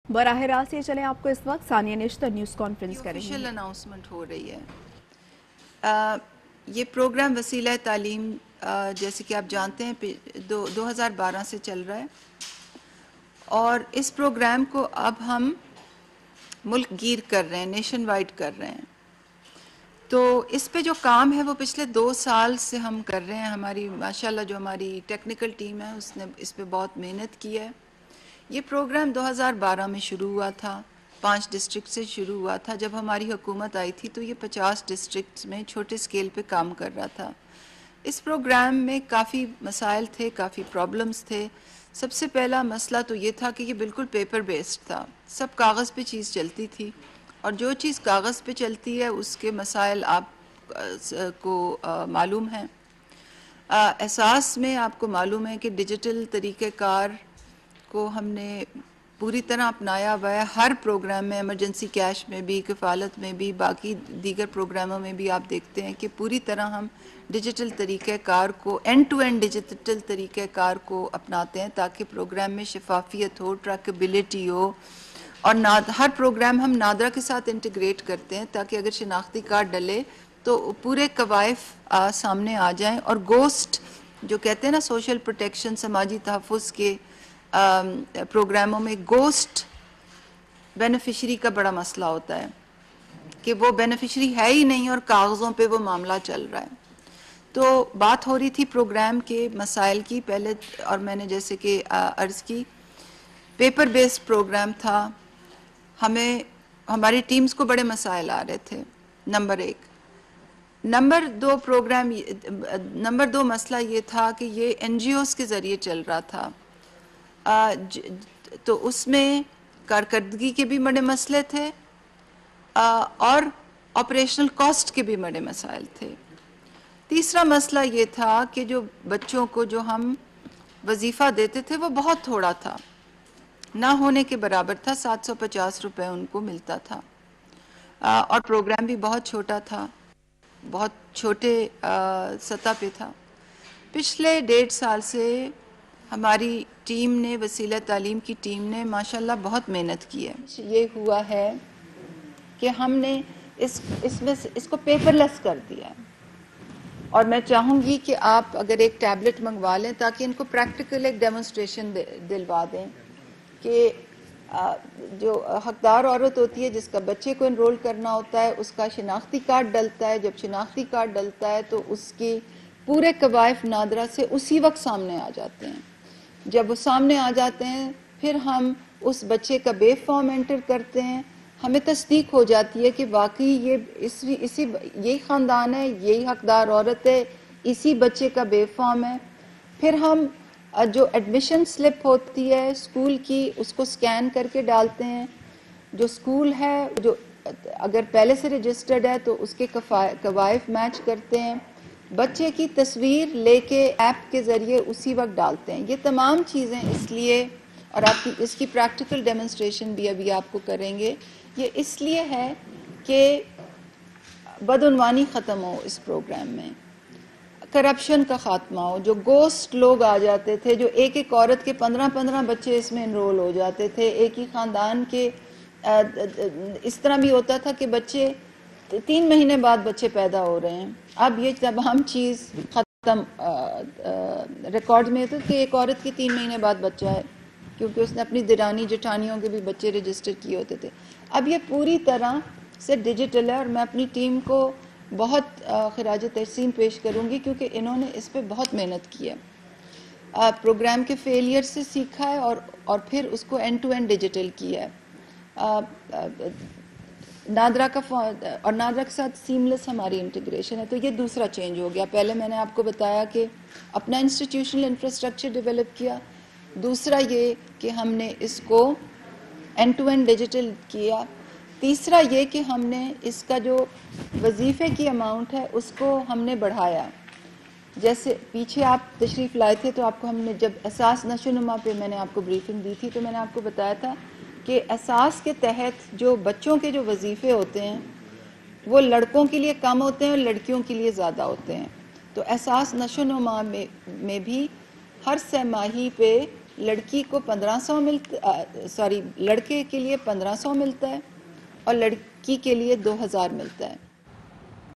براہ راست یہ چلیں آپ کو اس وقت ثانیہ نشتر نیوز کانفرنس کریں گے. آفیشیل اناؤنسمنٹ ہو رہی ہے. یہ پروگرام وسیلہ تعلیم جیسے کہ آپ جانتے ہیں 2012 سے چل رہا ہے، اور اس پروگرام کو اب ہم ملک گیر کر رہے ہیں، نیشن وائڈ کر رہے ہیں. تو اس پہ جو کام ہے وہ پچھلے 2 سال سے ہم کر رہے ہیں. ہماری ماشاءاللہ جو ہماری ٹیکنیکل ٹیم ہے اس نے اس پہ بہت محنت کی ہے. یہ پروگرام 2012 میں شروع ہوا تھا، 5 ڈسٹرکٹ سے شروع ہوا تھا. جب ہماری حکومت آئی تھی تو یہ 50 ڈسٹرکٹس میں چھوٹے سکیل پہ کام کر رہا تھا. اس پروگرام میں کافی مسائل تھے، کافی پرابلمز تھے. سب سے پہلا مسئلہ تو یہ تھا کہ یہ بالکل پیپر بیسڈ تھا، سب کاغذ پہ چیز چلتی تھی، اور جو چیز کاغذ پہ چلتی ہے اس کے مسائل آپ کو معلوم ہیں. اساس میں آپ کو معلوم ہے کہ ڈیجیٹل طریقہ کار کو ہم نے پوری طرح اپنایا ہوا ہے. ہر پروگرام میں، ایمرجنسی کیش میں بھی، کفالت میں بھی، باقی دیگر پروگراموں میں بھی آپ دیکھتے ہیں کہ پوری طرح ہم ڈیجیٹل طریقہ کار کو، اینڈ ٹو اینڈ ڈیجیٹل طریقہ کار کو اپناتے ہیں تاکہ پروگرام میں شفافیت ہو، ٹریکیبلٹی ہو. اور ہر پروگرام ہم نادرا کے ساتھ انٹیگریٹ کرتے ہیں تاکہ اگر شناختی کارڈ ڈلے تو پورے قوائف سامنے آ جائیں. اور گوسٹ جو کہتے ہیں نا، سوشل پروٹیکشن، سماجی تحفظ کے پروگراموں میں گوسٹ بینیفیشری کا بڑا مسئلہ ہوتا ہے کہ وہ بینیفیشری ہے ہی نہیں اور کاغذوں پہ وہ معاملہ چل رہا ہے. تو بات ہو رہی تھی پروگرام کے مسائل کی پہلے، اور میں نے جیسے کہ عرض کی پیپر بیسڈ پروگرام تھا. ہماری ٹیمز کو بڑے مسائل آ رہے تھے، نمبر 1. نمبر 2 مسئلہ یہ تھا کہ یہ این جی اوز کے ذریعے چل رہا تھا، تو اس میں کارکردگی کے بھی بڑے مسئلے تھے اور آپریشنل کاسٹ کے بھی بڑے مسائل تھے. تیسرا مسئلہ یہ تھا کہ جو بچوں کو جو ہم وظیفہ دیتے تھے وہ بہت تھوڑا تھا، نہ ہونے کے برابر تھا. 750 روپے ان کو ملتا تھا، اور پروگرام بھی بہت چھوٹا تھا، بہت چھوٹے سطح پہ تھا. پچھلے 1.5 سال سے ہماری ٹیم نے، وسیلہ تعلیم کی ٹیم نے ماشاءاللہ بہت محنت کی ہے. یہ ہوا ہے کہ ہم نے اس کو پیپر لیس کر دیا، اور میں چاہوں گی کہ آپ اگر ایک ٹیبلٹ منگوا لیں تاکہ ان کو پریکٹیکل ایک ڈیمونسٹریشن دلوا دیں کہ جو حقدار عورت ہوتی ہے جس کا بچے کو انرول کرنا ہوتا ہے، اس کا شناختی کارڈ ڈلتا ہے. جب شناختی کارڈ ڈلتا ہے تو اس کی پورے قوائف نادرا سے اسی وقت سامنے آ جاتے ہیں. جب وہ سامنے آ جاتے ہیں پھر ہم اس بچے کا بے فارم انٹر کرتے ہیں. ہمیں تصدیق ہو جاتی ہے کہ واقعی یہی خاندان ہے، یہی حقدار عورت ہے، اسی بچے کا بے فارم ہے. پھر ہم جو ایڈمیشن سلپ ہوتی ہے اسکول کی، اس کو سکین کر کے ڈالتے ہیں. جو اسکول ہے جو اگر پہلے سے رجسٹرڈ ہے تو اس کے قوائف میچ کرتے ہیں. بچے کی تصویر لے کے ایپ کے ذریعے اسی وقت ڈالتے ہیں. یہ تمام چیزیں اس لیے، اور آپ کی اس کی پریکٹیکل ڈیمونسٹریشن بھی ابھی آپ کو کریں گے، یہ اس لیے ہے کہ بدعنوانی ختم ہو اس پروگرام میں، کرپشن کا خاتمہ ہو. جو گوسٹ لوگ آ جاتے تھے، جو ایک عورت کے 15 بچے اس میں انرول ہو جاتے تھے، ایک ہی خاندان کے، اس طرح بھی ہوتا تھا کہ بچے 3 مہینے بعد بچے پیدا ہو رہے ہیں. اب یہ تمام چیز ختم. ریکارڈ میں تو کہ ایک عورت کے 3 مہینے بعد بچہ ہے کیونکہ اس نے اپنی دیرانی جٹھانیوں کے بھی بچے رجسٹر کیے ہوتے تھے. اب یہ پوری طرح سے ڈیجیٹل ہے، اور میں اپنی ٹیم کو بہت خراج تحسین پیش کروں گی کیونکہ انہوں نے اس پہ بہت محنت کی ہے. پروگرام کے فیلئر سے سیکھا ہے اور پھر اس کو اینڈ ٹو اینڈ ڈیجیٹل کیا ہے. نادرا کے ساتھ سیملیس ہماری انٹیگریشن ہے. تو یہ دوسرا چینج ہو گیا. پہلے میں نے آپ کو بتایا کہ اپنا انسٹیٹیوشنل انفراسٹرکچر ڈیولپ کیا. دوسرا یہ کہ ہم نے اس کو اینڈ ٹو اینڈ ڈیجیٹل کیا. تیسرا یہ کہ ہم نے اس کا جو وظیفے کی اماؤنٹ ہے اس کو ہم نے بڑھایا. جیسے پیچھے آپ تشریف لائے تھے تو آپ کو ہم نے جب اساس نشو نما پہ میں نے آپ کو بریفنگ دی تھی تو میں نے آپ کو بتایا تھا کہ اساس کے تحت جو بچوں کے جو وظیفے ہوتے ہیں وہ لڑکوں کے لیے کم ہوتے ہیں اور لڑکیوں کے لیے زیادہ ہوتے ہیں. تو اساس نشو نما میں بھی ہر سہ ماہی پہ لڑکی کو 1500 ملتا، لڑکے کے لیے 1500 ملتا ہے اور لڑکی کے لیے 2000 ملتا ہے.